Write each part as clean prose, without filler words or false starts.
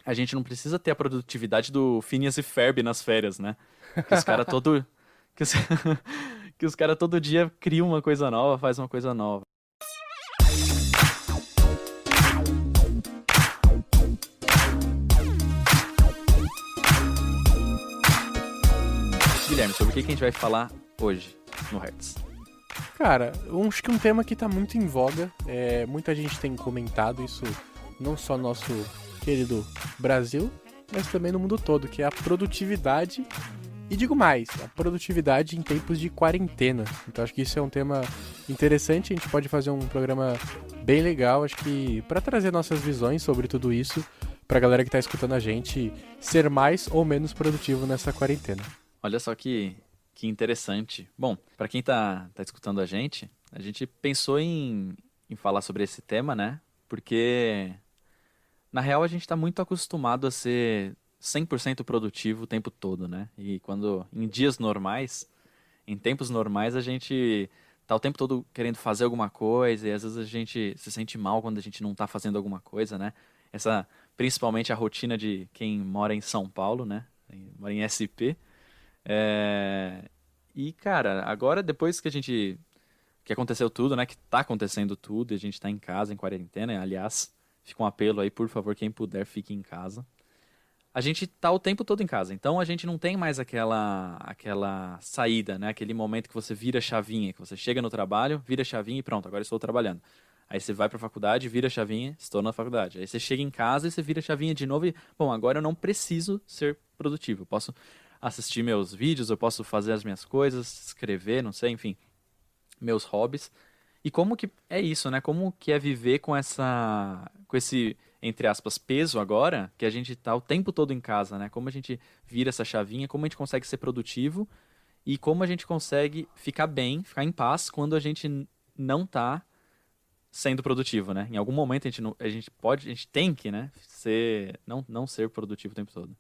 a gente não precisa ter a produtividade do Phineas e Ferb nas férias, né? Que os caras todo, que os, que os cara todo dia criam uma coisa nova, faz uma coisa nova. Guilherme, sobre o que a gente vai falar hoje no Hertz? Cara, eu acho que um tema que tá muito em voga, muita gente tem comentado isso, não só no nosso querido Brasil, mas também no mundo todo, que é a produtividade, e digo mais, a produtividade em tempos de quarentena. Então acho que isso é um tema interessante, a gente pode fazer um programa bem legal, acho que para trazer nossas visões sobre tudo isso, pra galera que tá escutando a gente ser mais ou menos produtivo nessa quarentena. Olha só que interessante. Bom, para quem tá escutando a gente pensou em falar sobre esse tema, né? Porque, na real, a gente tá muito acostumado a ser 100% produtivo o tempo todo, né? E quando, em dias normais, em tempos normais, a gente tá o tempo todo querendo fazer alguma coisa e às vezes a gente se sente mal quando a gente não tá fazendo alguma coisa, né? Principalmente a rotina de quem mora em São Paulo, né? Mora em SP. É, E, cara, agora depois que aconteceu tudo, né? Que tá acontecendo tudo, e a gente tá em casa, em quarentena, aliás, fica um apelo aí, por favor, quem puder, fique em casa. A gente tá o tempo todo em casa, então a gente não tem mais aquela saída, né? Aquele momento que você vira a chavinha, que você chega no trabalho, vira a chavinha e pronto, agora estou trabalhando. Aí você vai pra faculdade, vira a chavinha, estou na faculdade. Aí você chega em casa e você vira a chavinha de novo e, bom, agora eu não preciso ser produtivo. Eu posso assistir meus vídeos, eu posso fazer as minhas coisas, escrever, não sei, enfim, meus hobbies. E como que é isso, né? Como que é viver com esse, entre aspas, peso agora, que a gente tá o tempo todo em casa, né? Como a gente vira essa chavinha, como a gente consegue ser produtivo e como a gente consegue ficar bem, ficar em paz quando a gente não tá sendo produtivo, né? Em algum momento a gente, não, a gente tem que, né, não ser produtivo o tempo todo.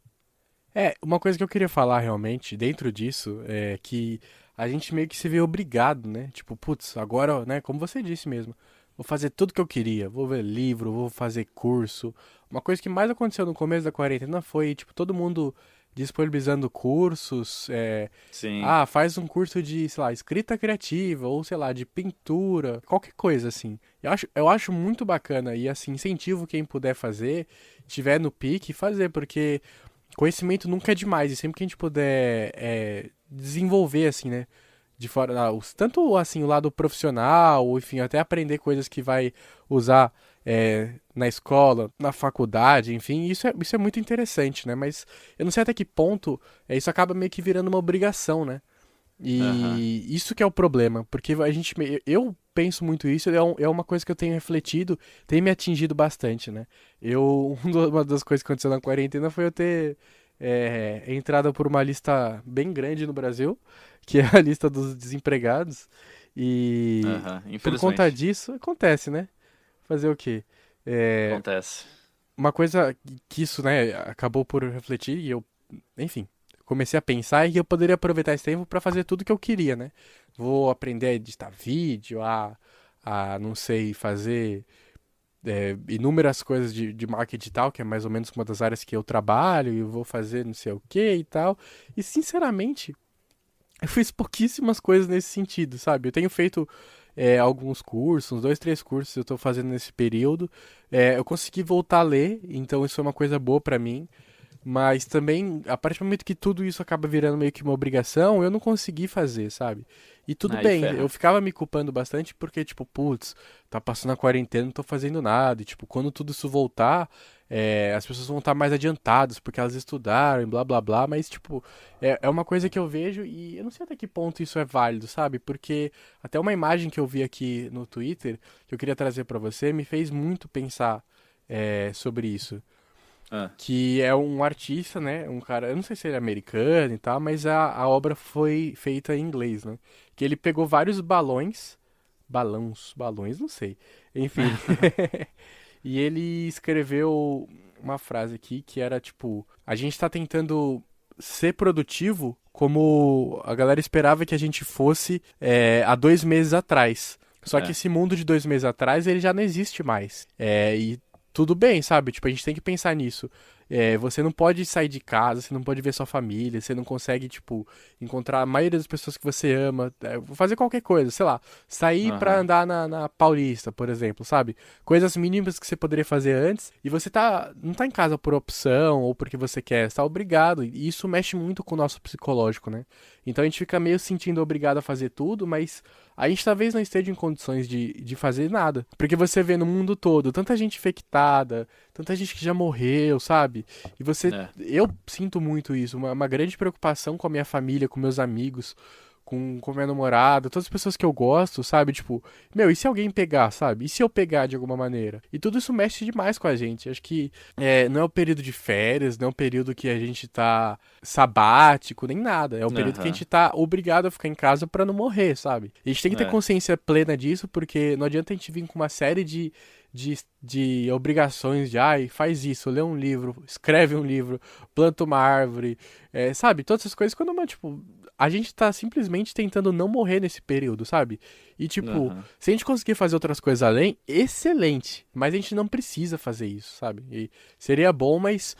Uma coisa que eu queria falar realmente dentro disso é que a gente meio que se vê obrigado, né? Tipo, putz, agora, né, como você disse mesmo, vou fazer tudo que eu queria, vou ver livro, vou fazer curso. Uma coisa que mais aconteceu no começo da quarentena foi, tipo, todo mundo disponibilizando cursos, Sim. faz um curso de, sei lá, escrita criativa, ou sei lá, de pintura, qualquer coisa assim. Eu acho muito bacana e assim, incentivo quem puder fazer, tiver no pique, fazer, porque conhecimento nunca é demais, e sempre que a gente puder desenvolver, assim, né? De fora, tanto assim o lado profissional, ou enfim, até aprender coisas que vai usar na escola, na faculdade, enfim, isso é muito interessante, né? Mas eu não sei até que ponto isso acaba meio que virando uma obrigação, né? Aham. E isso que é o problema, porque eu penso muito isso, é uma coisa que eu tenho refletido, tem me atingido bastante, né? Uma das coisas que aconteceu na quarentena foi eu ter entrado por uma lista bem grande no Brasil, que é a lista dos desempregados, e Aham. por conta Infelizmente. disso, acontece, né? Fazer o quê? É, Acontece. uma coisa que isso, né, acabou por refletir, e eu, enfim, comecei a pensar que eu poderia aproveitar esse tempo para fazer tudo que eu queria, né? Vou aprender a editar vídeo, não sei, fazer inúmeras coisas de marketing digital, que é mais ou menos uma das áreas que eu trabalho, e eu vou fazer não sei o que e tal. E, sinceramente, eu fiz pouquíssimas coisas nesse sentido, sabe? Eu tenho feito alguns cursos, uns dois, três cursos eu estou fazendo nesse período. Eu consegui voltar a ler, então isso é uma coisa boa para mim. Mas também, a partir do momento que tudo isso acaba virando meio que uma obrigação, eu não consegui fazer, sabe? E tudo Aí bem, eu ferra. ficava me culpando bastante porque, tipo, putz, tá passando a quarentena, não tô fazendo nada. E, tipo, quando tudo isso voltar, as pessoas vão estar mais adiantadas porque elas estudaram e blá blá blá. Mas, tipo, é uma coisa que eu vejo e eu não sei até que ponto isso é válido, sabe? Porque até uma imagem que eu vi aqui no Twitter, que eu queria trazer pra você, me fez muito pensar sobre isso, Ah, que é um artista, né? Um cara, eu não sei se ele é americano e tal, mas a obra foi feita em inglês, né? Que ele pegou vários balões, não sei. Enfim. E ele escreveu uma frase aqui que era tipo: a gente tá tentando ser produtivo como a galera esperava que a gente fosse há 2 meses atrás. Só que é. esse mundo de 2 meses atrás ele já não existe mais. E tudo bem, sabe? Tipo, a gente tem que pensar nisso. Você não pode sair de casa, você não pode ver sua família, você não consegue, tipo, encontrar a maioria das pessoas que você ama, fazer qualquer coisa, sei lá, sair pra Aham. andar na Paulista, por exemplo, sabe? Coisas mínimas que você poderia fazer antes e você não tá em casa por opção ou porque você quer, você tá obrigado. E isso mexe muito com o nosso psicológico, né? Então a gente fica meio sentindo obrigado a fazer tudo, mas a gente talvez não esteja em condições de fazer nada. Porque você vê no mundo todo tanta gente infectada, tanta gente que já morreu, sabe? E É. eu sinto muito isso, uma grande preocupação com a minha família, com meus amigos, com minha namorada, todas as pessoas que eu gosto, sabe? Tipo, meu, e se alguém pegar, sabe? E se eu pegar de alguma maneira? E tudo isso mexe demais com a gente. Acho que não é o período de férias, não é o período que a gente tá sabático, nem nada. É o período que a Aham. gente tá obrigado a ficar em casa pra não morrer, sabe? E a gente tem que ter É. consciência plena disso, porque não adianta a gente vir com uma série de obrigações de, ai, faz isso, lê um livro, escreve um livro, planta uma árvore, sabe? Todas essas coisas, quando, tipo, a gente tá simplesmente tentando não morrer nesse período, sabe? E, tipo, Aham. se a gente conseguir fazer outras coisas além, excelente. Mas a gente não precisa fazer isso, sabe? E seria bom, mas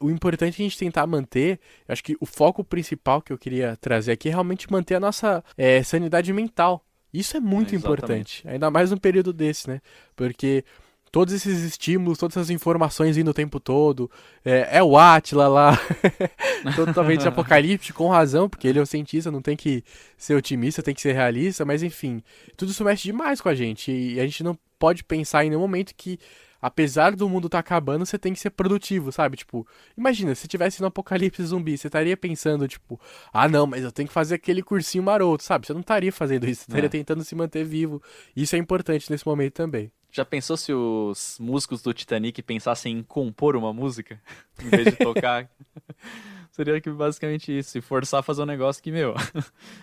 o importante é a gente tentar manter. Acho que o foco principal que eu queria trazer aqui é realmente manter a nossa sanidade mental. Isso é muito importante, Exatamente. ainda mais num período desse, né? Porque todos esses estímulos, todas essas informações vindo o tempo todo, o Átila lá, totalmente apocalíptico, com razão, porque ele é o cientista, não tem que ser otimista, tem que ser realista, mas enfim, tudo isso mexe demais com a gente, e a gente não pode pensar em nenhum momento que, apesar do mundo estar acabando, você tem que ser produtivo, sabe? Tipo, imagina, se tivesse no apocalipse zumbi, você estaria pensando, tipo, ah não, mas eu tenho que fazer aquele cursinho maroto, sabe? Você não estaria fazendo isso, você estaria É. tentando se manter vivo, isso é importante nesse momento também. Já pensou se os músicos do Titanic pensassem em compor uma música em vez de tocar? Seria que basicamente isso, e forçar a fazer um negócio que, meu,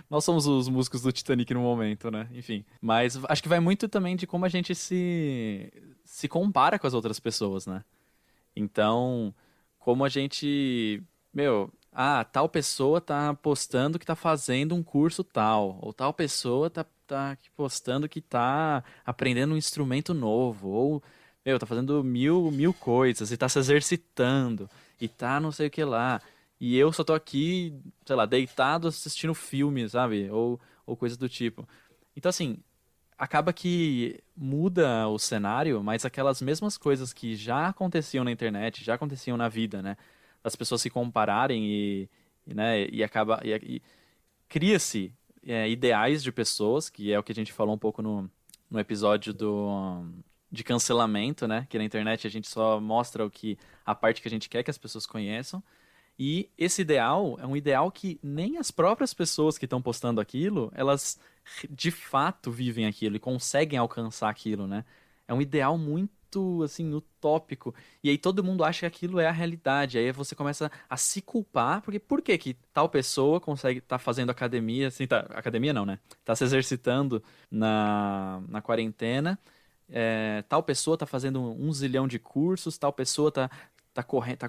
nós somos os músicos do Titanic no momento, né? Enfim. Mas acho que vai muito também de como a gente se compara com as outras pessoas, né? Então, como a gente, meu, tal pessoa tá postando que tá fazendo um curso tal, ou tal pessoa tá aqui postando que tá aprendendo um instrumento novo, ou, meu, tá fazendo mil coisas e tá se exercitando e tá não sei o que lá. E eu só tô aqui, sei lá, deitado assistindo filme, sabe? Ou coisa do tipo. Então, assim, acaba que muda o cenário, mas aquelas mesmas coisas que já aconteciam na internet, já aconteciam na vida, né? As pessoas se compararem né, e cria-se ideais de pessoas, que é o que a gente falou um pouco no episódio de cancelamento, né? Que na internet a gente só mostra a parte que a gente quer que as pessoas conheçam. E esse ideal é um ideal que nem as próprias pessoas que estão postando aquilo, elas de fato vivem aquilo e conseguem alcançar aquilo, né? É um ideal muito, assim, utópico. E aí todo mundo acha que aquilo é a realidade. Aí você começa a se culpar, porque por que que tal pessoa consegue estar fazendo academia, assim, academia não, né? Tá se exercitando na quarentena. Tal pessoa tá fazendo 1 zilhão de cursos, tal pessoa tá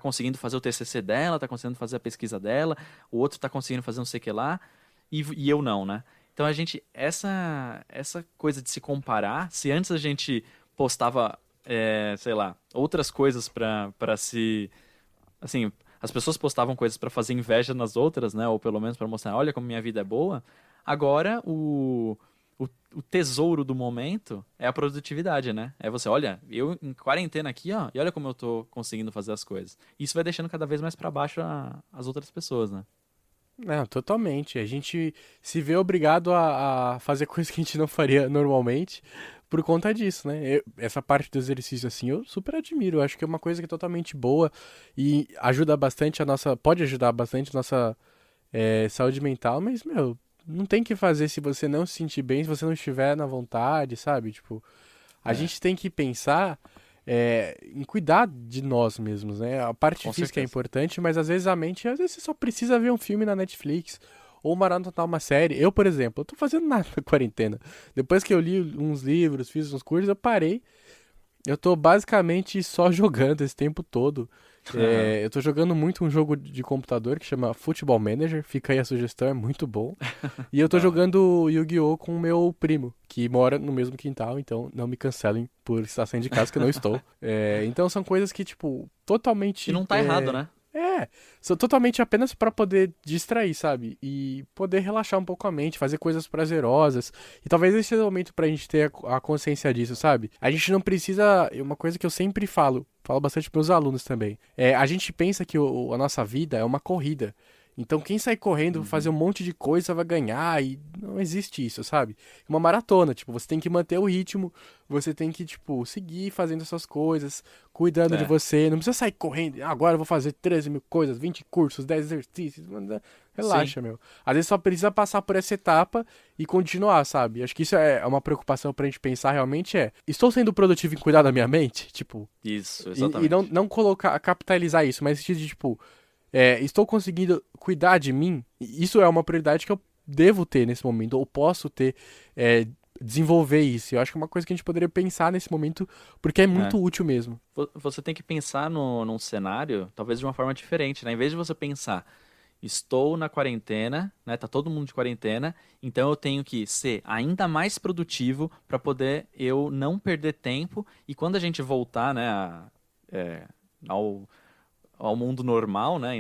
conseguindo fazer o TCC dela, tá conseguindo fazer a pesquisa dela, o outro tá conseguindo fazer não sei o que lá, e eu não, né? Então a gente, essa coisa de se comparar, se antes a gente postava, sei lá, outras coisas pra se, assim, as pessoas postavam coisas pra fazer inveja nas outras, né? Ou pelo menos pra mostrar, olha como minha vida é boa. Agora o, o tesouro do momento é a produtividade, né? É você, olha, eu em quarentena aqui, ó, e olha como eu tô conseguindo fazer as coisas. Isso vai deixando cada vez mais pra baixo as outras pessoas, né? Não, totalmente. A gente se vê obrigado a fazer coisas que a gente não faria normalmente por conta disso, né? Essa parte do exercício, assim, eu super admiro. Eu acho que é uma coisa que é totalmente boa e ajuda bastante pode ajudar bastante a nossa saúde mental, mas, meu, não tem que fazer se você não se sentir bem, se você não estiver na vontade, sabe? Tipo, a É, gente tem que pensar em cuidar de nós mesmos, né? A parte com física é certeza. importante, mas às vezes a mente, às vezes você só precisa ver um filme na Netflix ou maratonar uma série. Eu, por exemplo, eu tô fazendo nada na quarentena. Depois que eu li uns livros, fiz uns cursos, eu parei. Eu tô basicamente só jogando esse tempo todo. Aham. Eu tô jogando muito um jogo de computador que chama Football Manager, fica aí a sugestão, é muito bom. E eu tô Da hora. jogando Yu-Gi-Oh! Com o meu primo, que mora no mesmo quintal, então não me cancelem por estar saindo de casa, que eu não estou. Então são coisas que, tipo, E totalmente. não tá errado, né? São totalmente apenas pra poder distrair, sabe? E poder relaxar um pouco a mente, fazer coisas prazerosas. E talvez esse seja o momento pra gente ter a consciência disso, sabe? A gente não precisa. É uma coisa que eu sempre falo bastante pros meus alunos também. A gente pensa que a nossa vida é uma corrida. Então, quem sai correndo, fazer Uhum. um monte de coisa, vai ganhar. E não existe isso, sabe? É uma maratona. Tipo, você tem que manter o ritmo. Você tem que, tipo, seguir fazendo essas coisas, cuidando de É, você. Não precisa sair correndo. "Ah, agora eu vou fazer 13 mil coisas, 20 cursos, 10 exercícios." sim. Relaxa, meu. Às vezes só precisa passar por essa etapa e continuar, sabe? Acho que isso é uma preocupação pra gente pensar realmente estou sendo produtivo em cuidar da minha mente? Tipo, Isso, e não, exatamente. não colocar, capitalizar isso, mas no sentido de, tipo, estou conseguindo cuidar de mim? Isso é uma prioridade que eu devo ter nesse momento, ou posso ter, desenvolver isso. Eu acho que é uma coisa que a gente poderia pensar nesse momento, porque é É. muito útil mesmo. Você tem que pensar no, num cenário, talvez de uma forma diferente, né? Em vez de você pensar, estou na quarentena, né? Tá todo mundo de quarentena, então eu tenho que ser ainda mais produtivo para poder eu não perder tempo e quando a gente voltar, né, é, ao, ao mundo normal, né,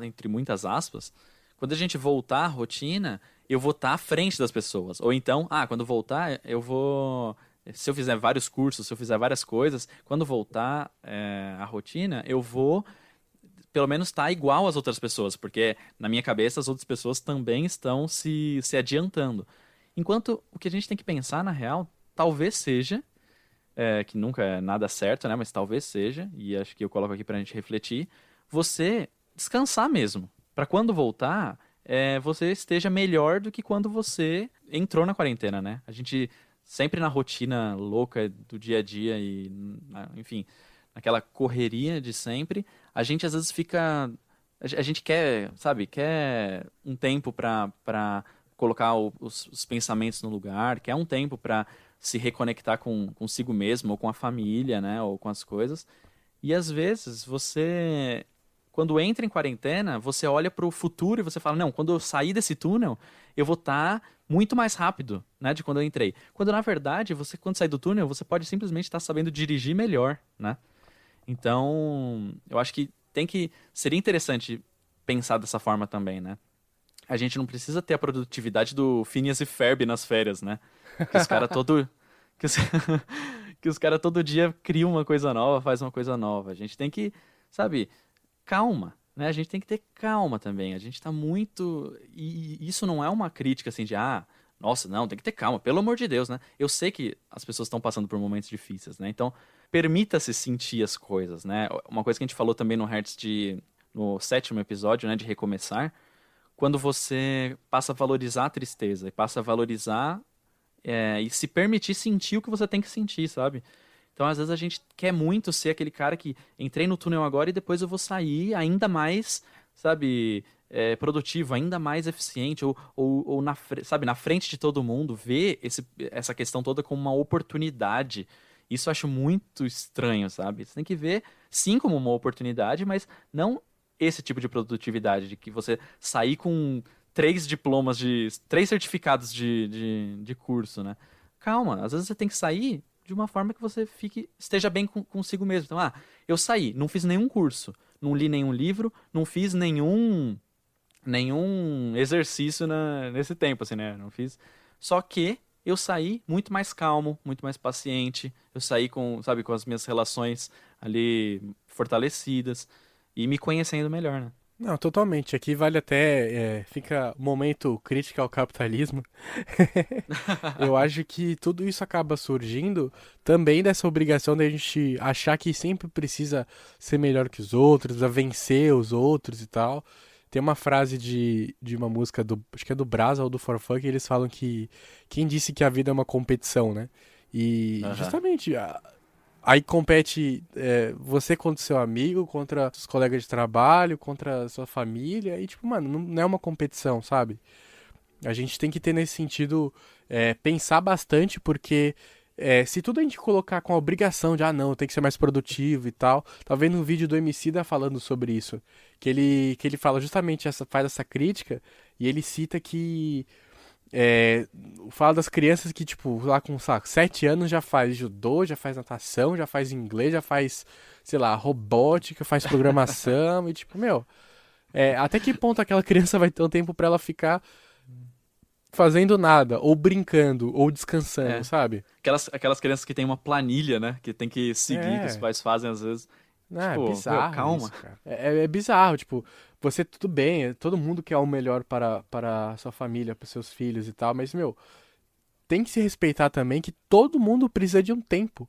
entre muitas aspas, quando a gente voltar à rotina, eu vou estar à frente das pessoas. Ou então, quando voltar, eu vou. Se eu fizer vários cursos, se eu fizer várias coisas, quando voltar à rotina, eu vou pelo menos estar igual às outras pessoas, porque na minha cabeça as outras pessoas também estão se adiantando. Enquanto o que a gente tem que pensar, na real, talvez seja, que nunca é nada certo, né? Mas talvez seja, e acho que eu coloco aqui pra gente refletir, você descansar mesmo. Pra quando voltar, você esteja melhor do que quando você entrou na quarentena, né? A gente sempre na rotina louca do dia a dia e, enfim, naquela correria de sempre, a gente às vezes fica. A gente quer, sabe, quer um tempo pra colocar os pensamentos no lugar, quer um tempo pra se reconectar consigo mesmo, ou com a família, né, ou com as coisas. E às vezes você, quando entra em quarentena, você olha para o futuro e você fala, não, quando eu sair desse túnel, eu vou estar muito mais rápido, né, de quando eu entrei. Quando na verdade, você quando sair do túnel, você pode simplesmente estar sabendo dirigir melhor, né? Então, eu acho que seria interessante pensar dessa forma também, né? A gente não precisa ter a produtividade do Phineas e Ferb nas férias, né? Que os caras todo que os, que os cara todo dia criam uma coisa nova, faz uma coisa nova. A gente tem que, sabe, calma, né? A gente tem que ter calma também. A gente tá muito e isso não é uma crítica assim de nossa, não, tem que ter calma, pelo amor de Deus, né? Eu sei que as pessoas estão passando por momentos difíceis, né? Então, permita-se sentir as coisas, né? Uma coisa que a gente falou também no sétimo episódio, né, de recomeçar, quando você passa a valorizar a tristeza e passa a valorizar e se permitir sentir o que você tem que sentir, sabe? Então, às vezes, a gente quer muito ser aquele cara que entrei no túnel agora e depois eu vou sair ainda mais, sabe, produtivo, ainda mais eficiente, ou sabe, na frente de todo mundo, ver essa questão toda como uma oportunidade. Isso eu acho muito estranho, sabe? Você tem que ver, sim, como uma oportunidade, mas não esse tipo de produtividade, de que você sair com três certificados de curso, né? Calma, às vezes você tem que sair de uma forma que você esteja bem consigo mesmo. Então, eu saí, não fiz nenhum curso, não li nenhum livro, não fiz nenhum exercício nesse tempo, assim, né? Não fiz. Só que eu saí muito mais calmo, muito mais paciente. Eu saí sabe, com as minhas relações ali fortalecidas e me conhecendo melhor, né? Não, totalmente. Aqui vale até. Fica momento crítica ao capitalismo. Eu acho que tudo isso acaba surgindo também dessa obrigação da gente achar que sempre precisa ser melhor que os outros, a vencer os outros e tal. Tem uma frase de uma música acho que é do Brasa ou do Forfã, que eles falam que quem disse que a vida é uma competição, né? E Aham. justamente aí compete você contra o seu amigo, contra os colegas de trabalho, contra a sua família. E, tipo, mano, não é uma competição, sabe? A gente tem que ter nesse sentido, pensar bastante, porque se tudo a gente colocar com a obrigação de, não, tem que ser mais produtivo e tal, tava vendo um vídeo do Emicida falando sobre isso, que ele fala justamente, faz essa crítica, e ele cita que, fala das crianças que, tipo, lá com, sabe, 7 anos já faz judô, já faz natação, já faz inglês, já faz, sei lá, robótica, faz programação, e tipo, meu, até que ponto aquela criança vai ter um tempo pra ela ficar fazendo nada, ou brincando, ou descansando, É. sabe? Aquelas crianças que tem uma planilha, né? Que tem que seguir, que os É, pais fazem às vezes. é Tipo, meu, bizarro calma. isso, cara. É bizarro, tipo, você tudo bem, todo mundo quer o melhor para a sua família, para seus filhos e tal, mas, meu, tem que se respeitar também que todo mundo precisa de um tempo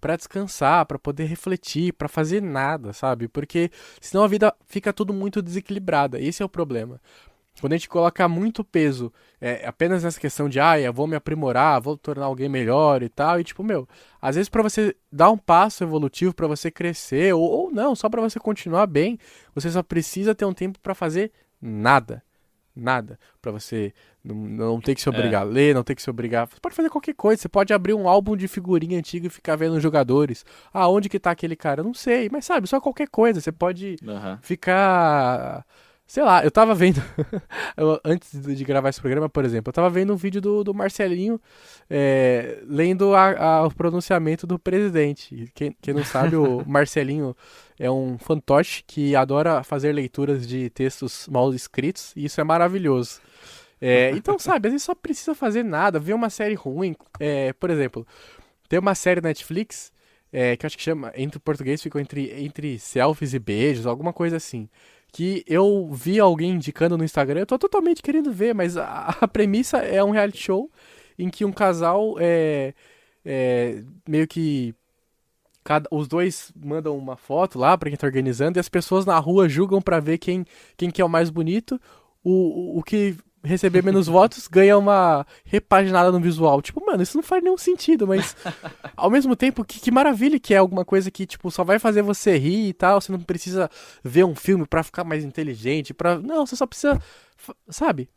pra descansar, pra poder refletir, pra fazer nada, sabe? Porque senão a vida fica tudo muito desequilibrada. Esse é o problema. Quando a gente coloca muito peso apenas nessa questão de, eu vou me aprimorar, vou tornar alguém melhor e tal, e tipo, meu, às vezes pra você dar um passo evolutivo, pra você crescer, ou não, só pra você continuar bem, você só precisa ter um tempo pra fazer nada. Nada. Pra você não ter que se É, obrigar a ler, não ter que se obrigar. Você pode fazer qualquer coisa. Você pode abrir um álbum de figurinha antiga e ficar vendo os jogadores. Onde que tá aquele cara? Eu não sei. Mas sabe, só qualquer coisa. Você pode aham. ficar. Sei lá, eu tava vendo. Antes de gravar esse programa, por exemplo, eu tava vendo um vídeo do Marcelinho lendo o pronunciamento do presidente. E quem não sabe, o Marcelinho é um fantoche que adora fazer leituras de textos mal escritos, e isso é maravilhoso. Então, sabe, às vezes só precisa fazer nada, ver uma série ruim. Por exemplo, tem uma série na Netflix que eu acho que chama, entre português ficou entre selfies e beijos, alguma coisa assim. Que eu vi alguém indicando no Instagram, eu tô totalmente querendo ver, mas a premissa é um reality show em que um casal meio que os dois mandam uma foto lá pra quem tá organizando e as pessoas na rua julgam pra ver quem que é o mais bonito. O que receber menos votos ganha uma repaginada no visual. Tipo, mano, isso não faz nenhum sentido, mas ao mesmo tempo, que maravilha que é alguma coisa que, tipo, só vai fazer você rir e tal. Você não precisa ver um filme pra ficar mais inteligente. Não, você só precisa, sabe?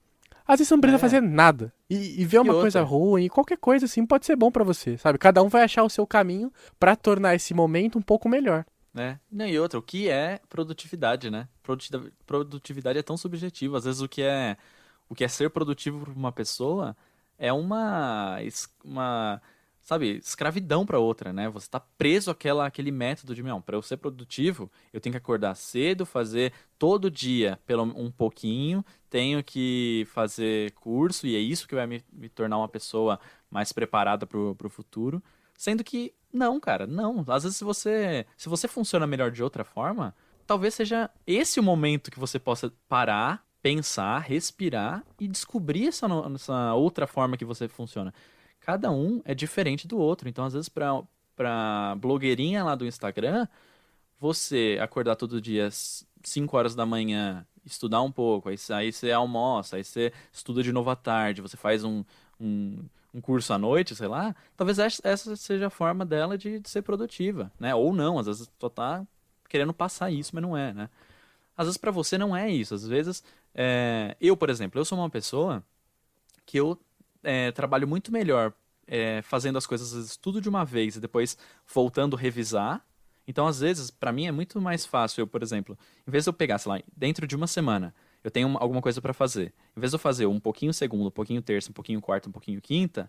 Às vezes você não precisa É. fazer nada. E ver E uma coisa outra, ruim, qualquer coisa assim, pode ser bom pra você, sabe? Cada um vai achar o seu caminho pra tornar esse momento um pouco melhor. né? Não, e outra, o que é produtividade, né? Produtividade é tão subjetivo. Às vezes o que é ser produtivo para uma pessoa é uma, sabe, escravidão para outra, né? Você tá preso àquele método de, para eu ser produtivo, eu tenho que acordar cedo, fazer todo dia pelo um pouquinho, tenho que fazer curso e é isso que vai me tornar uma pessoa mais preparada pro futuro. Sendo que não, cara, não. Às vezes se você funciona melhor de outra forma, talvez seja esse o momento que você possa parar, pensar, respirar e descobrir essa outra forma que você funciona. Cada um é diferente do outro. Então, às vezes, pra blogueirinha lá do Instagram, você acordar todo dia às 5 horas da manhã, estudar um pouco, aí você almoça, aí você estuda de novo à tarde, você faz um curso à noite, sei lá, talvez essa seja a forma dela de ser produtiva, né? Ou não, às vezes só tá querendo passar isso, mas não é, né? Às vezes pra você não é isso, às vezes eu, por exemplo, eu sou uma pessoa que eu trabalho muito melhor fazendo as coisas, às vezes, tudo de uma vez e depois voltando a revisar. Então, às vezes, pra mim é muito mais fácil, eu, por exemplo, em vez de eu pegar, sei lá, dentro de uma semana, eu tenho alguma coisa pra fazer. Em vez de eu fazer um pouquinho segunda, um pouquinho terça, um pouquinho quarta, um pouquinho quinta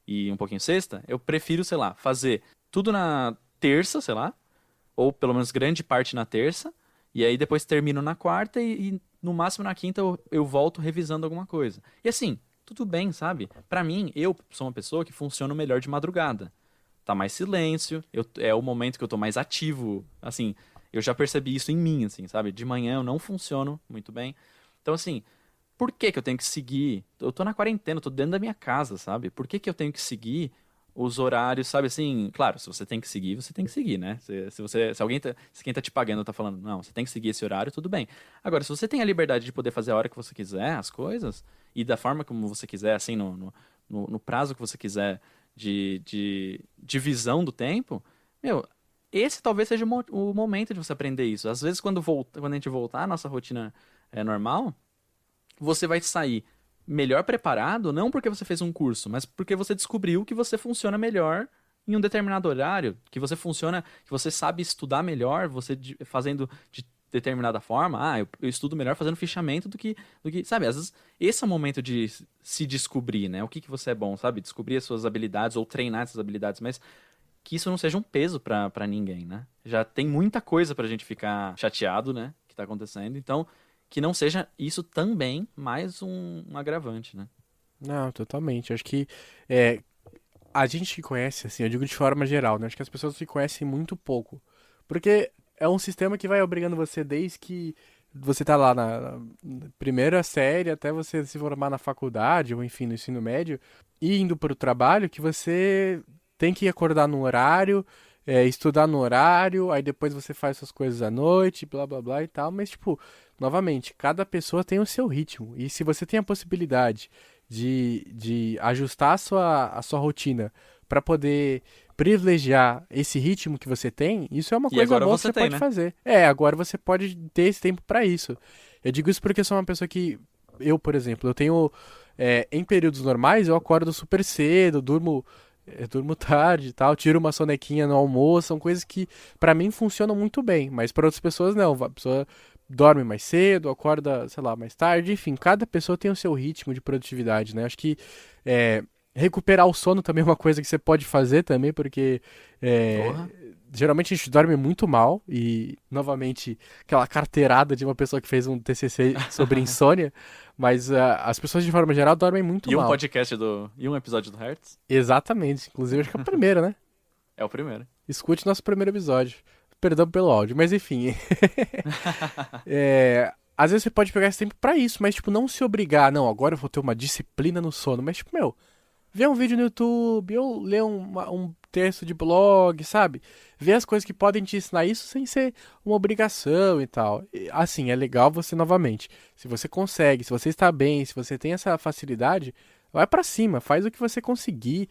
e um pouquinho sexta, eu prefiro, sei lá, fazer tudo na terça, sei lá, ou pelo menos grande parte na terça, e aí depois termino na quarta e no máximo na quinta eu volto revisando alguma coisa. E assim, tudo bem, sabe? Pra mim, eu sou uma pessoa que funciona melhor de madrugada. Tá mais silêncio, é o momento que eu tô mais ativo, assim, eu já percebi isso em mim, assim, sabe? De manhã eu não funciono muito bem. Então, assim, por que que eu tenho que seguir? Eu tô na quarentena, eu tô dentro da minha casa, sabe? Por que que eu tenho que seguir os horários, sabe assim? Claro, se você tem que seguir, você tem que seguir, né? Se quem tá te pagando tá falando, não, você tem que seguir esse horário, tudo bem. Agora, se você tem a liberdade de poder fazer a hora que você quiser as coisas, e da forma como você quiser, assim, no prazo que você quiser de divisão do tempo, meu, esse talvez seja o momento de você aprender isso. Às vezes, quando a gente voltar à nossa rotina normal, você vai sair melhor preparado, não porque você fez um curso, mas porque você descobriu que você funciona melhor em um determinado horário, que você funciona, que você sabe estudar melhor, fazendo de determinada forma. Ah, eu estudo melhor fazendo fichamento do que, sabe? Às vezes esse é o momento de se descobrir, né? O que você é bom, sabe? Descobrir as suas habilidades ou treinar essas habilidades, mas que isso não seja um peso pra ninguém, né? Já tem muita coisa pra gente ficar chateado, né? Que tá acontecendo. Então, que não seja isso também mais um agravante, né? Não, totalmente. Acho que é, a gente que conhece, assim, eu digo de forma geral, né? Acho que as pessoas se conhecem muito pouco. Porque é um sistema que vai obrigando você desde que você tá lá na primeira série até você se formar na faculdade, ou enfim, no ensino médio, e indo para o trabalho, que você tem que acordar no horário, estudar no horário, aí depois você faz suas coisas à noite, blá blá blá e tal, mas tipo, novamente, cada pessoa tem o seu ritmo. E se você tem a possibilidade de ajustar a sua rotina para poder privilegiar esse ritmo que você tem, isso é uma E coisa agora boa que você você tem, pode né? fazer. Agora você pode ter esse tempo para isso. Eu digo isso porque eu sou uma pessoa que, eu, por exemplo, eu tenho, em períodos normais, eu acordo super cedo, durmo tarde e tal, tiro uma sonequinha no almoço, são coisas que para mim funcionam muito bem, mas para outras pessoas não. A pessoa dorme mais cedo, acorda, sei lá, mais tarde, enfim, cada pessoa tem o seu ritmo de produtividade, né? Acho que é, recuperar o sono também é uma coisa que você pode fazer também, porque Porra. geralmente a gente dorme muito mal e, novamente, aquela carteirada de uma pessoa que fez um TCC sobre insônia, mas as pessoas de forma geral dormem muito E um mal. podcast e um episódio do Hertz? Exatamente, inclusive acho que é o primeiro, né? É o primeiro. Escute nosso primeiro episódio. Perdão pelo áudio, mas enfim. Às vezes você pode pegar esse tempo pra isso, mas, tipo, não se obrigar. Não, agora eu vou ter uma disciplina no sono. Mas, tipo, meu, ver um vídeo no YouTube, ou ler um texto de blog, sabe? Ver as coisas que podem te ensinar isso sem ser uma obrigação e tal. Assim, é legal você, novamente, se você consegue, se você está bem, se você tem essa facilidade, vai pra cima, faz o que você conseguir,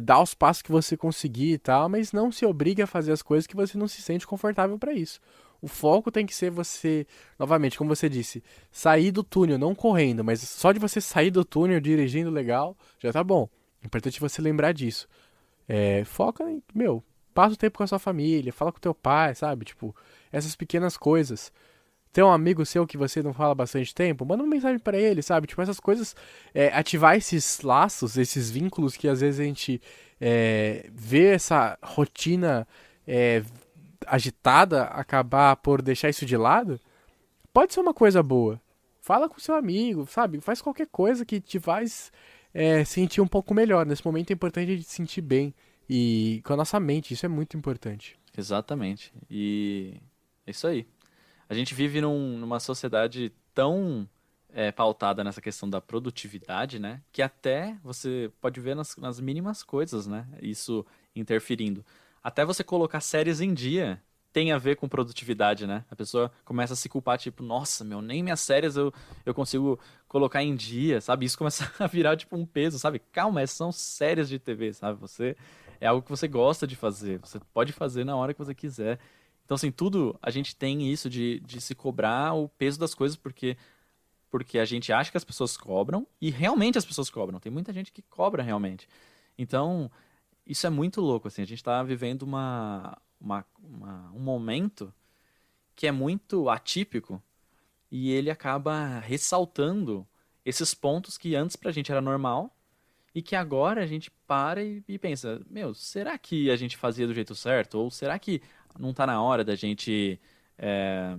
dá os passos que você conseguir e tal, mas não se obrigue a fazer as coisas que você não se sente confortável pra isso. O foco tem que ser você, novamente, como você disse, sair do túnel, não correndo, mas só de você sair do túnel dirigindo legal, já tá bom. É importante você lembrar disso. Foca em, meu, passa o tempo com a sua família, fala com o teu pai, sabe? Tipo, essas pequenas coisas. Tem um amigo seu que você não fala há bastante tempo, manda uma mensagem pra ele, sabe? Tipo, essas coisas, ativar esses laços, esses vínculos que às vezes a gente vê essa rotina é, agitada acabar por deixar isso de lado, pode ser uma coisa boa. Fala com seu amigo, sabe? Faz qualquer coisa que te faz sentir um pouco melhor. Nesse momento é importante a gente se sentir bem. E com a nossa mente, isso é muito importante. Exatamente. E é isso aí. A gente vive numa sociedade tão pautada nessa questão da produtividade, né? Que até você pode ver nas mínimas coisas, né? Isso interferindo. Até você colocar séries em dia tem a ver com produtividade, né? A pessoa começa a se culpar, tipo, nossa, meu, nem minhas séries eu consigo colocar em dia, sabe? Isso começa a virar, tipo, um peso, sabe? Calma, são séries de TV, sabe? É algo que você gosta de fazer. Você pode fazer na hora que você quiser. Então, assim, tudo a gente tem isso de se cobrar o peso das coisas porque a gente acha que as pessoas cobram e realmente as pessoas cobram. Tem muita gente que cobra realmente. Então, isso é muito louco, assim. A gente está vivendo um momento que é muito atípico e ele acaba ressaltando esses pontos que antes pra gente era normal e que agora a gente para e pensa, meu, será que a gente fazia do jeito certo? Ou será que não tá na hora da gente é,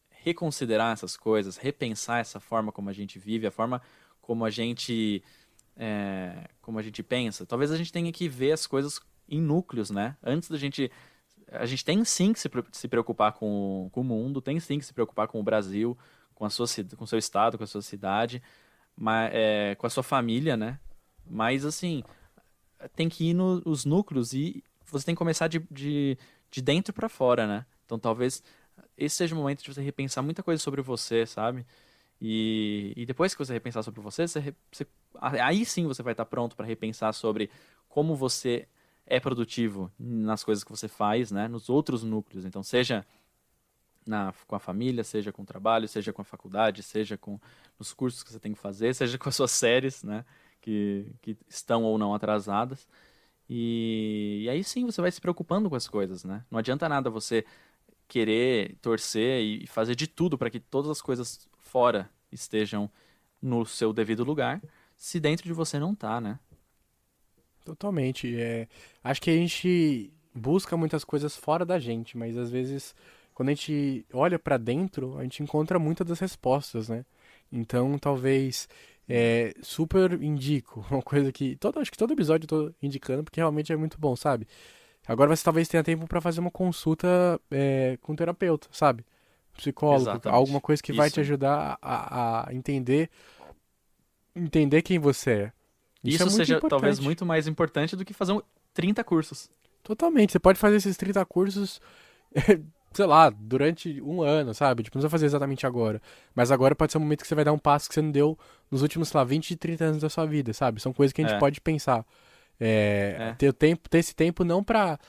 reconsiderar essas coisas, repensar essa forma como a gente vive, a forma como como a gente pensa? Talvez a gente tenha que ver as coisas em núcleos, né? Antes da gente a gente tem sim que se preocupar com o mundo, tem sim que se preocupar com o Brasil, com o seu estado, com a sua cidade, com a sua família, né? Mas assim, tem que ir nos núcleos e você tem que começar de dentro para fora, né? Então talvez esse seja o momento de você repensar muita coisa sobre você, sabe? E depois que você repensar sobre você, aí sim você vai estar pronto para repensar sobre como você é produtivo nas coisas que você faz, né? Nos outros núcleos. Então, seja com a família, seja com o trabalho, seja com a faculdade, seja com os cursos que você tem que fazer, seja com as suas séries, né? Que estão ou não atrasadas. E aí sim você vai se preocupando com as coisas, né? Não adianta nada você querer torcer e fazer de tudo para que todas as coisas fora estejam no seu devido lugar, se dentro de você não tá, né? Totalmente. Acho que a gente busca muitas coisas fora da gente, mas às vezes, quando a gente olha pra dentro, a gente encontra muitas das respostas, né? Então, talvez, super indico, uma coisa que acho que todo episódio eu tô indicando, porque realmente é muito bom, sabe? Agora você talvez tenha tempo pra fazer uma consulta com um terapeuta, sabe? Psicólogo, alguma Exatamente. coisa que vai te Isso. ajudar a entender quem você é. Isso é Isso muito seja talvez importante. muito mais importante do que fazer 30 cursos. Totalmente. Você pode fazer esses 30 cursos, sei lá, durante um ano, sabe? Tipo, não precisa fazer exatamente agora. Mas agora pode ser um momento que você vai dar um passo que você não deu nos últimos, sei lá, 20, 30 anos da sua vida, sabe? São coisas que a gente É, pode pensar. é. Ter esse tempo não pra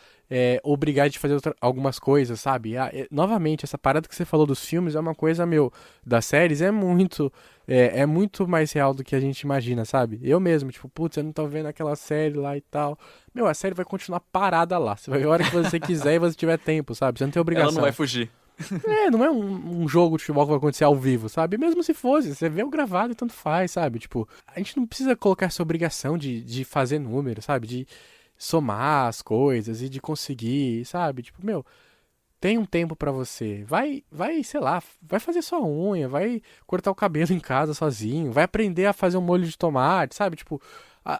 obrigar a gente a fazer algumas coisas, sabe? Novamente, essa parada que você falou dos filmes é uma coisa, meu, das séries é muito mais real do que a gente imagina, sabe? Eu mesmo, tipo, putz, eu não tô vendo aquela série lá e tal. Meu, a série vai continuar parada lá. Você vai ver a hora que você quiser e você tiver tempo, sabe? Você não tem Ela não vai obrigação. fugir. Não é um jogo de futebol que vai acontecer ao vivo, sabe? Mesmo se fosse, você vê o gravado e tanto faz, sabe? Tipo, a gente não precisa colocar essa obrigação de fazer número, sabe? De somar as coisas e de conseguir, sabe? Tipo, meu, tem um tempo pra você. Sei lá, vai fazer sua unha, vai cortar o cabelo em casa sozinho, vai aprender a fazer um molho de tomate, sabe? Tipo,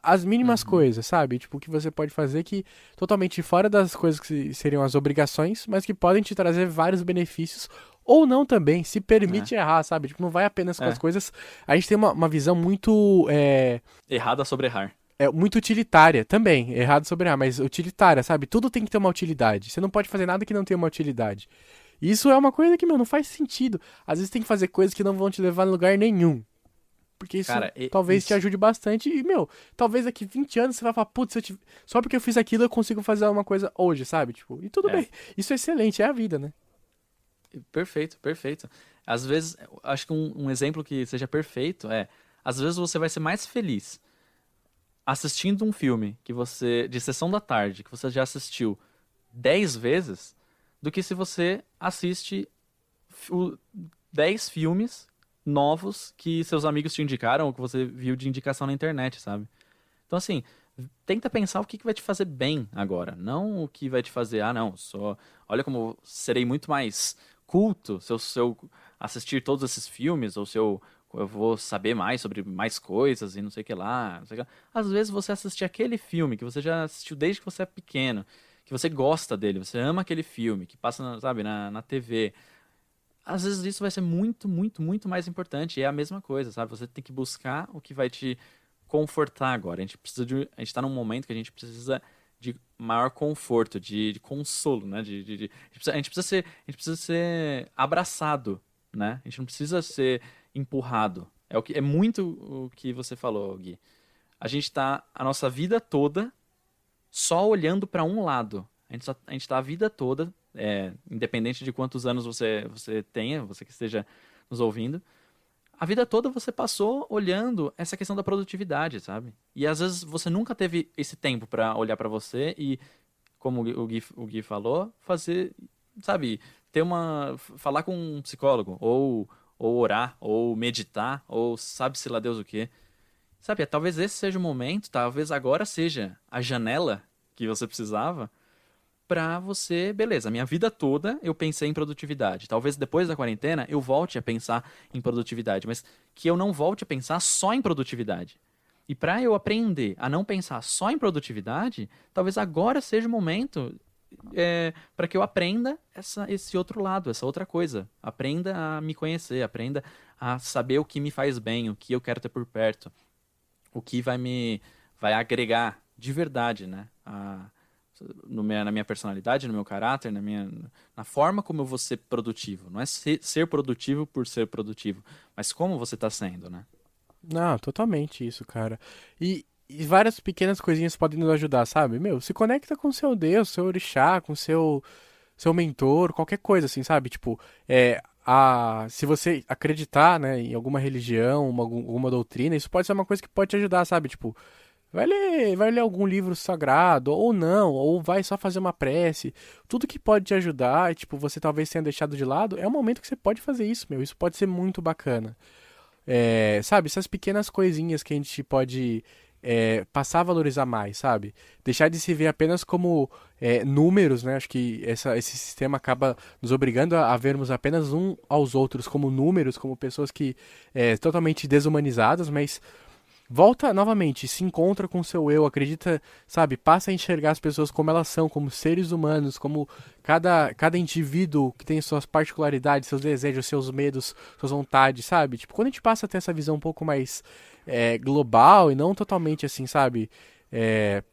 as mínimas Uhum. coisas, sabe? Tipo, que você pode fazer que totalmente fora das coisas que seriam as obrigações, mas que podem te trazer vários benefícios. Ou não também, se É, permite errar, sabe? Tipo, não vai apenas com as é. coisas. A gente tem uma visão Errada sobre errar. muito utilitária também. Errado sobre errar, mas utilitária, sabe? Tudo tem que ter uma utilidade. Você não pode fazer nada que não tenha uma utilidade. E isso é uma coisa que, meu, não faz sentido. Às vezes tem que fazer coisas que não vão te levar a lugar nenhum. Porque isso Cara, talvez te isso. ajude bastante. E, meu, talvez daqui 20 anos você vai falar, putz, só porque eu fiz aquilo eu consigo fazer uma coisa hoje, sabe? Tipo, e tudo É. bem. Isso é excelente, é a vida, né? Perfeito, perfeito. Às vezes, acho que um exemplo que seja perfeito é, às vezes você vai ser mais feliz assistindo um filme que você, de sessão da tarde, que você já assistiu 10 vezes, do que se você assiste o- 10 filmes novos que seus amigos te indicaram ou que você viu de indicação na internet, sabe? Então, assim, tenta pensar o que que vai te fazer bem agora, não o que vai te fazer, ah, não, olha como eu serei muito mais culto se eu assistir todos esses filmes, ou se eu vou saber mais sobre mais coisas e não sei o que lá, não sei o que lá. Às vezes você assistir aquele filme que você já assistiu desde que você é pequeno, que você gosta dele, você ama aquele filme, que passa, sabe, na TV. Às vezes isso vai ser muito, muito, muito mais importante. E é a mesma coisa, sabe? Você tem que buscar o que vai te confortar agora. A gente tá num momento que a gente precisa de maior conforto, de consolo, né? A gente precisa ser abraçado, né? A gente não precisa ser empurrado. É muito o que você falou, Gui. A gente tá a nossa vida toda só olhando para um lado. A gente tá a vida toda, independente de quantos anos você tenha, você que esteja nos ouvindo, a vida toda você passou olhando essa questão da produtividade, sabe? E às vezes você nunca teve esse tempo para olhar para você e, como o Gui falou, fazer, sabe, falar com um psicólogo, ou orar, ou meditar, ou sabe-se lá Deus o quê. Sabe, talvez esse seja o momento, talvez agora seja a janela que você precisava pra você, beleza, minha vida toda eu pensei em produtividade. Talvez depois da quarentena eu volte a pensar em produtividade, mas que eu não volte a pensar só em produtividade. E pra eu aprender a não pensar só em produtividade, talvez agora seja o momento para que eu aprenda esse outro lado, essa outra coisa. Aprenda a me conhecer, aprenda a saber o que me faz bem, o que eu quero ter por perto, o que vai agregar de verdade, né? Na minha personalidade, no meu caráter, na forma como eu vou ser produtivo. Não é ser produtivo por ser produtivo, mas como você está sendo, né? Não, totalmente isso, cara. E várias pequenas coisinhas podem nos ajudar, sabe? Meu, se conecta com seu Deus, seu orixá, com seu mentor, qualquer coisa assim, sabe? Tipo, se você acreditar, né, em alguma religião, alguma doutrina, isso pode ser uma coisa que pode te ajudar, sabe? Tipo, Vai ler algum livro sagrado, ou não, ou vai só fazer uma prece. Tudo que pode te ajudar, tipo, você talvez tenha deixado de lado, é um momento que você pode fazer isso, meu. Isso pode ser muito bacana. Sabe, essas pequenas coisinhas que a gente pode passar a valorizar mais, sabe? Deixar de se ver apenas como números, né? Acho que esse sistema acaba nos obrigando a vermos apenas um aos outros como números, como pessoas que totalmente desumanizadas, mas volta novamente, se encontra com o seu eu, acredita, sabe, passa a enxergar as pessoas como elas são, como seres humanos, como cada indivíduo que tem suas particularidades, seus desejos, seus medos, suas vontades, sabe? Tipo, quando a gente passa a ter essa visão um pouco mais global e não totalmente assim, sabe, é,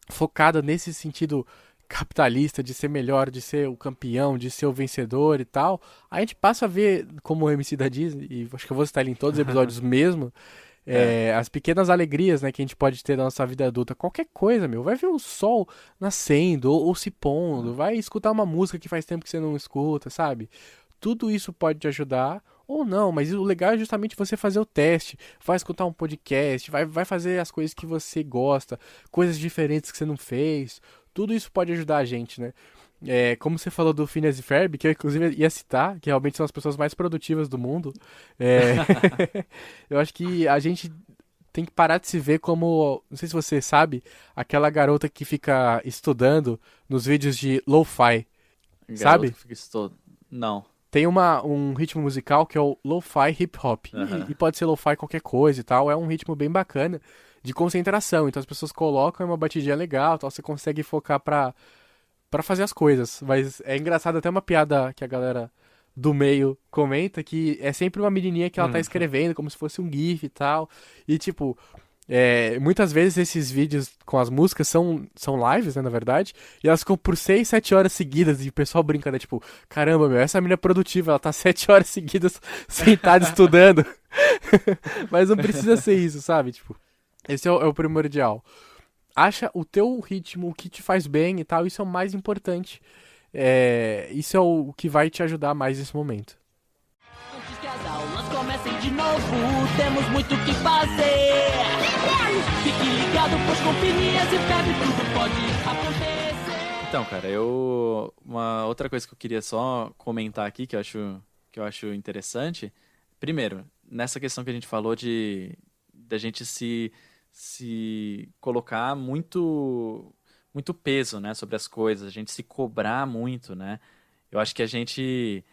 focada nesse sentido capitalista, de ser melhor, de ser o campeão, de ser o vencedor e tal, a gente passa a ver, como o MC da diz, e acho que eu vou citar ele em todos os episódios mesmo, É. as pequenas alegrias, né, que a gente pode ter na nossa vida adulta. Qualquer coisa, meu. Vai ver o sol nascendo ou se pondo. Vai escutar uma música que faz tempo que você não escuta, sabe? Tudo isso pode te ajudar ou não, mas o legal é justamente você fazer o teste. Vai escutar um podcast, vai fazer as coisas que você gosta, coisas diferentes que você não fez. Tudo isso pode ajudar a gente, né? Como você falou do Phineas e Ferb, que eu inclusive ia citar, que realmente são as pessoas mais produtivas do mundo. É, eu acho que a gente tem que parar de se ver como, não sei se você sabe, aquela garota que fica estudando nos vídeos de lo-fi, Garoto sabe? que fica estou. Não. Tem um ritmo musical que é o lo-fi hip hop. E Aham. pode ser lo-fi qualquer coisa e tal. É um ritmo bem bacana de concentração. Então as pessoas colocam uma batidinha legal, tal, você consegue focar pra fazer as coisas. Mas é engraçado até uma piada que a galera do meio comenta que é sempre uma menininha que ela tá Uhum. escrevendo como se fosse um GIF e tal. E tipo, muitas vezes esses vídeos com as músicas são lives, né, na verdade, e elas ficam por 6 7 horas seguidas e o pessoal brinca, né, tipo, caramba, meu, essa menina é produtiva, ela tá 7 horas seguidas sentada estudando. Mas não precisa ser isso, sabe? Tipo, esse é o primordial. Acha o teu ritmo, o que te faz bem e tal, isso é o mais importante. Isso é o que vai te ajudar mais nesse momento. Antes que as aulas comecem de novo, temos muito o que fazer. Fique ligado, pois com Phineas e Ferb tudo pode acontecer. Então, cara, uma outra coisa que eu queria só comentar aqui, que eu acho interessante. Primeiro, nessa questão que a gente falou de da gente se colocar muito peso, né, sobre as coisas, a gente se cobrar muito, né? Eu acho que a gente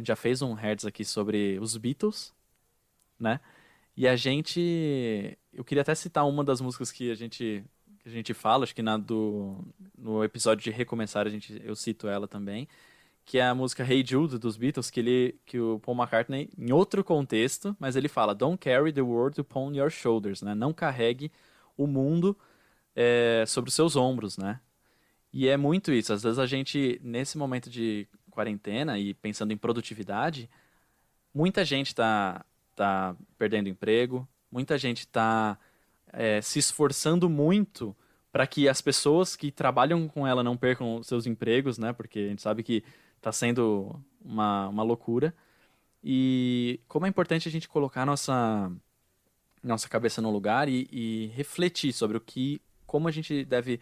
já fez um Hertz aqui sobre os Beatles, né? E eu queria até citar uma das músicas que a gente fala, acho que no episódio de Recomeçar eu cito ela também, que é a música Hey Jude dos Beatles, que o Paul McCartney, em outro contexto, mas ele fala Don't carry the world upon your shoulders, né? Não carregue o mundo sobre os seus ombros, né? E é muito isso. Às vezes a gente, nesse momento de quarentena e pensando em produtividade, muita gente tá perdendo emprego, muita gente está se esforçando muito para que as pessoas que trabalham com ela não percam seus empregos, né? Porque a gente sabe que está sendo uma loucura. E como é importante a gente colocar nossa cabeça no lugar e refletir sobre como a gente deve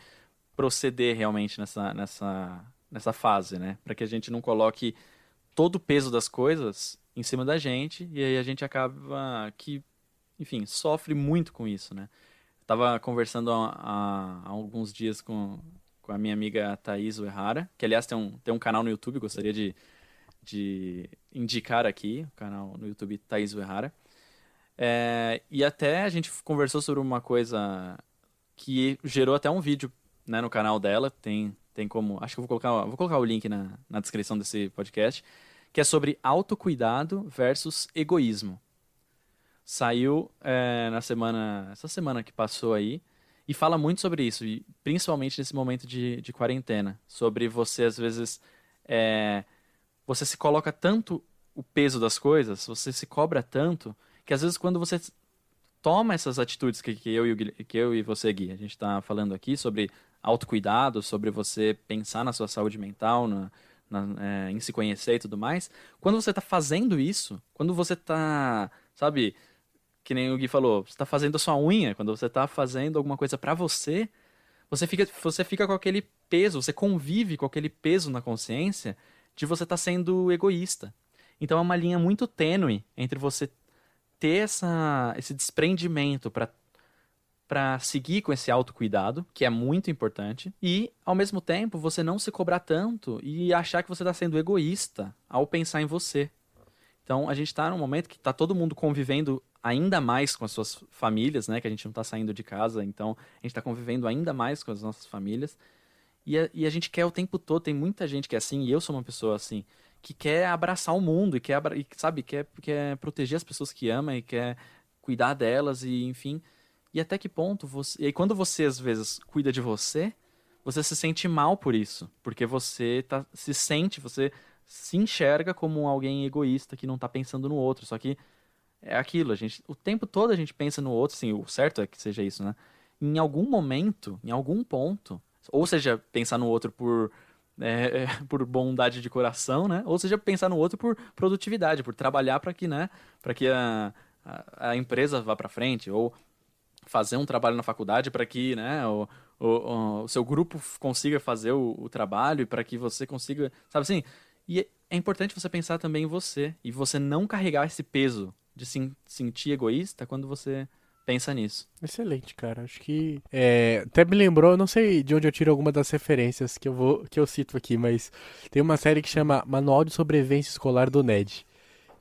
proceder realmente nessa fase, né? Para que a gente não coloque todo o peso das coisas em cima da gente e aí a gente acaba que, enfim, sofre muito com isso, né? Tava conversando há alguns dias com a minha amiga Thaís Uehara, que aliás tem um canal no YouTube, gostaria de indicar aqui, o canal no YouTube Thaís Uehara. E até a gente conversou sobre uma coisa que gerou até um vídeo, né, no canal dela, tem como, acho que eu vou colocar o link na descrição desse podcast, que é sobre autocuidado versus egoísmo. Saiu essa semana que passou aí, e fala muito sobre isso, e principalmente nesse momento de quarentena, sobre você, às vezes, você se coloca tanto o peso das coisas, você se cobra tanto, que às vezes quando você toma essas atitudes que eu e você, Gui, a gente está falando aqui sobre autocuidado, sobre você pensar na sua saúde mental, em se conhecer e tudo mais, quando você está fazendo isso, quando você está, sabe, que nem o Gui falou, você tá fazendo a sua unha, quando você tá fazendo alguma coisa pra você, você fica com aquele peso, você convive com aquele peso na consciência de você estar sendo egoísta. Então é uma linha muito tênue entre você ter esse desprendimento para seguir com esse autocuidado, que é muito importante, e ao mesmo tempo você não se cobrar tanto e achar que você está sendo egoísta ao pensar em você. Então a gente está num momento que está todo mundo convivendo ainda mais com as suas famílias, né? Que a gente não está saindo de casa, então a gente está convivendo ainda mais com as nossas famílias. E a gente quer o tempo todo, tem muita gente que é assim, e eu sou uma pessoa assim, que quer abraçar o mundo e sabe, quer proteger as pessoas que ama e quer cuidar delas e enfim. E até que ponto você. E aí, quando você às vezes cuida de você, você se sente mal por isso, porque você se enxerga como alguém egoísta que não tá pensando no outro. Só que é aquilo, o tempo todo a gente pensa no outro, assim, o certo é que seja isso, né? Em algum momento, em algum ponto, ou seja, pensar no outro por bondade de coração, né? Ou seja, pensar no outro por produtividade, por trabalhar para que, né, para que a empresa vá para frente, ou fazer um trabalho na faculdade para que, né, o seu grupo consiga fazer o trabalho e para que você consiga, sabe assim? E é importante você pensar também em você e você não carregar esse peso de se sentir egoísta quando você pensa nisso. Excelente, cara. Acho que até me lembrou, não sei de onde eu tiro alguma das referências que eu cito aqui, mas tem uma série que chama Manual de Sobrevivência Escolar do Ned.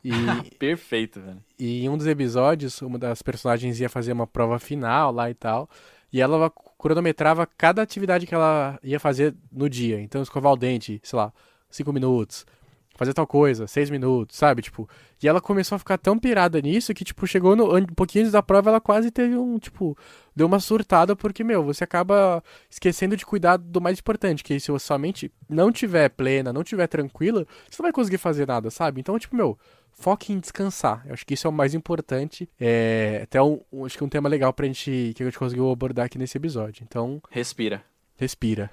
E, Perfeito, velho. e em um dos episódios, uma das personagens ia fazer uma prova final lá e tal, e ela cronometrava cada atividade que ela ia fazer no dia. Então, escovar o dente, sei lá, 5 minutos. Fazer tal coisa, 6 minutos, sabe? Tipo, e ela começou a ficar tão pirada nisso que, tipo, chegou um pouquinho antes da prova, ela quase teve deu uma surtada, porque, meu, você acaba esquecendo de cuidar do mais importante, que se a sua mente não tiver plena, não tiver tranquila, você não vai conseguir fazer nada, sabe? Então, tipo, meu, foque em descansar. Eu acho que isso é o mais importante. Acho que é um tema legal que a gente conseguiu abordar aqui nesse episódio. Então, Respira. respira.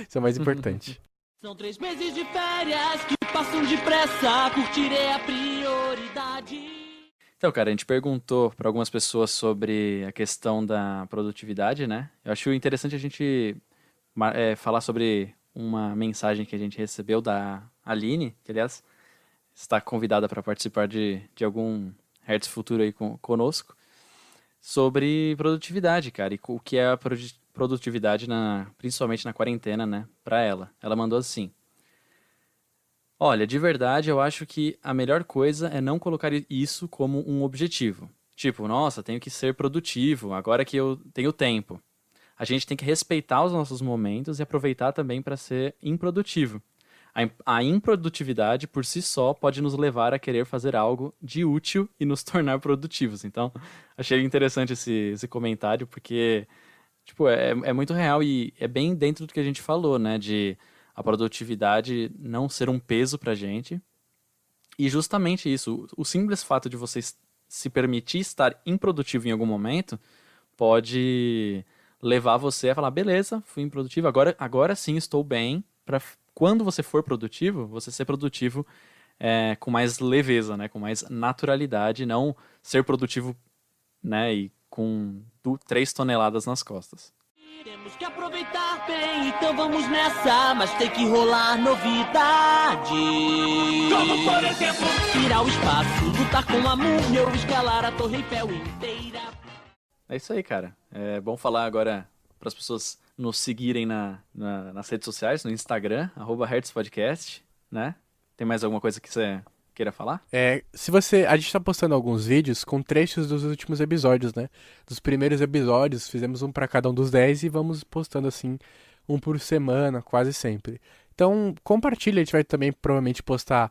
Isso é o mais importante. São 3 meses de férias que passam depressa, curtirei a prioridade. Então, cara, a gente perguntou para algumas pessoas sobre a questão da produtividade, né? Eu acho interessante a gente falar sobre uma mensagem que a gente recebeu da Aline, que, aliás, está convidada para participar de algum Hertz Futuro aí conosco, sobre produtividade, cara, e o que é a produtividade, principalmente na quarentena, né, para ela. Ela mandou assim: olha, de verdade, eu acho que a melhor coisa é não colocar isso como um objetivo. Tipo, nossa, tenho que ser produtivo, agora que eu tenho tempo. A gente tem que respeitar os nossos momentos e aproveitar também para ser improdutivo. A improdutividade, por si só, pode nos levar a querer fazer algo de útil e nos tornar produtivos. Então, achei interessante esse comentário, porque, tipo, é muito real e é bem dentro do que a gente falou, né? De a produtividade não ser um peso pra gente. E justamente isso, o simples fato de você se permitir estar improdutivo em algum momento pode levar você a falar, beleza, fui improdutivo, agora sim estou bem, para quando você for produtivo, você ser produtivo com mais leveza, né, com mais naturalidade, não ser produtivo, né, e com 3 toneladas nas costas. Temos que aproveitar bem, então vamos nessa, mas tem que rolar novidade. Como por exemplo, ir ao espaço, lutar com a múmia ou escalar a Torre Eiffel inteira. É isso aí, cara. É bom falar agora para as pessoas nos seguirem nas redes sociais, no Instagram, @HertzPodcast, né? Tem mais alguma coisa que você queira falar? A gente tá postando alguns vídeos com trechos dos últimos episódios, né? Dos primeiros episódios, fizemos um pra cada um dos 10 e vamos postando assim, um por semana, quase sempre. Então, compartilha, a gente vai também provavelmente postar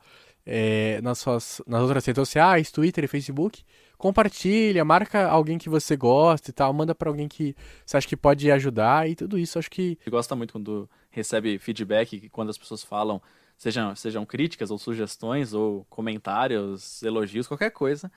nas outras redes sociais, Twitter e Facebook. Compartilha, marca alguém que você gosta e tal, manda pra alguém que você acha que pode ajudar e tudo isso, acho que... Eu gosto muito quando recebe feedback, quando as pessoas falam, sejam críticas ou sugestões ou comentários, elogios, qualquer coisa,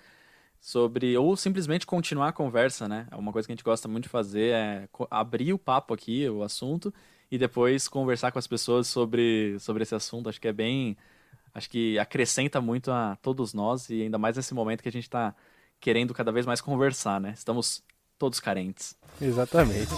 ou simplesmente continuar a conversa, né? Uma coisa que a gente gosta muito de fazer é abrir o papo aqui, o assunto, e depois conversar com as pessoas sobre esse assunto. Acho que acrescenta muito a todos nós, e ainda mais nesse momento que a gente está querendo cada vez mais conversar, né? Estamos todos carentes. Exatamente.